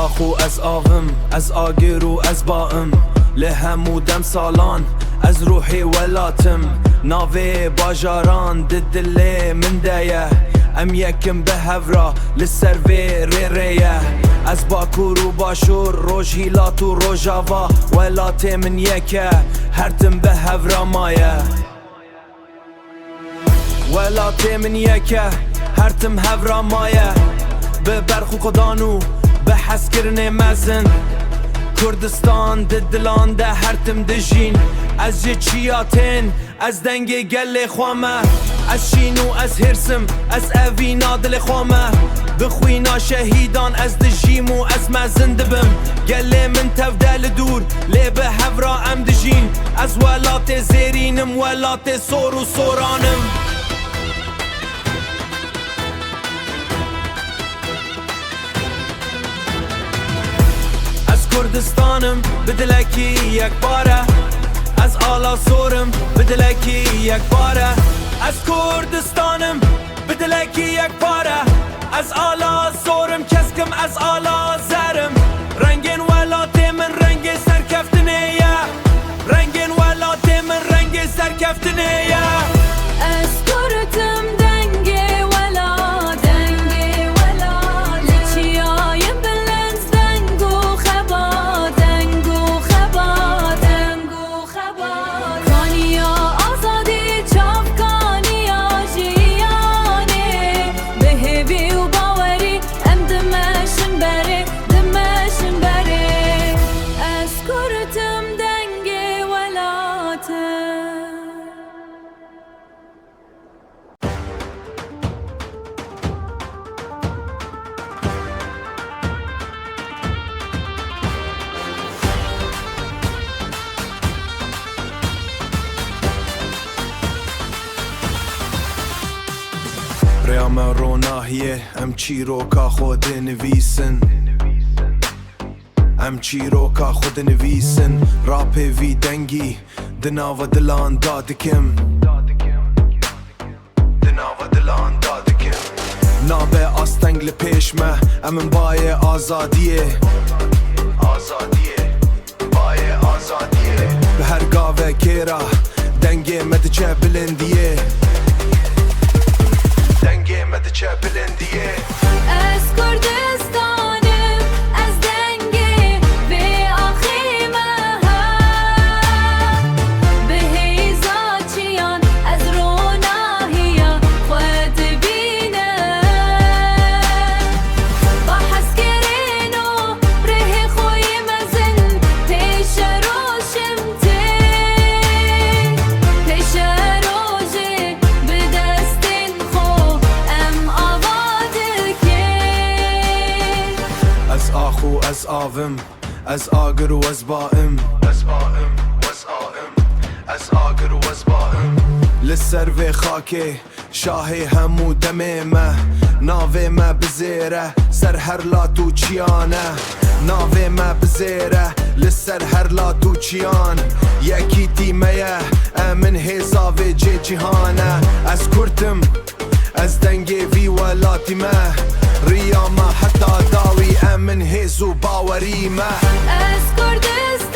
آخو از آغم از آگر و از باام لهمو دم سالان از روحی ولاتم ناوی باجاران ددله من دایه ام یکم به هورا لسروی ریه از باکور و باشور روش هیلات و روژاوا ولات من یکه هرتم به هورا مایه ولات من یکه هرتم هورا مایه به برخو قدانو به حس کرنه مزن کردستان دلان ده هرتم دجین از یه چیاتین از دنگ گل خوامه از شینو از هرسم از اوینا دل خوامه بخوینا شهیدان از دجیمو از مزن دبم گل من تفدل دور لی به هورا ام دجین از ولات زیرینم ولات سور و سورانم کردستانم بدلکی یک باره از آلا سورم بدلکی یک باره از کردستانم بدلکی یک باره از آلا سورم کسکم از آلا زرم رنگین ولات من رنگ سرکفتنه رنگین ولات من رنگ سرکفتنه از کردم دنگ ولا دنگ ولا لچیایم بلند دنگو خبا دنگو خبا دنگو خبا کانیا آزادی چاپ کانیا جیانه بهوی و باوری ام دمشن بره دمشن بره از کردم دنگ ولاته ریام روناهیه ام چی رو که خود نویسن ام چی رو که خود نویسن راپ وی دنگی دنا و دلان دادکم دنا و دلان دادکم نابه آستنگل پیش مه امن بای آزادیه آزادیه بای آزادیه به هر گاوه کیرا دنگه مده چه بلندیه دنگه مده چه بلندیه از کردستانم از دنگه به آخیمه به هیزاچیان از روناهیا خود بینه با حس کرین و ره خوی مزن پیش روشمته پیش روژه به دستین خو ام آواده که از آخو از آوم از آگر و از باام از باام و از آم از آگر و از باام لسر و خاکه شاه همو دمه مه ناوه ما بزیره سر هر لاتو چیانه ناوه ما بزیره لسر هر لاتو چیان یکی تیمه امن حساب جی جهانه از کردم از دنگی وی ولاتی مه ریاما حتی داوی امن هزو باوری مه از کردستانم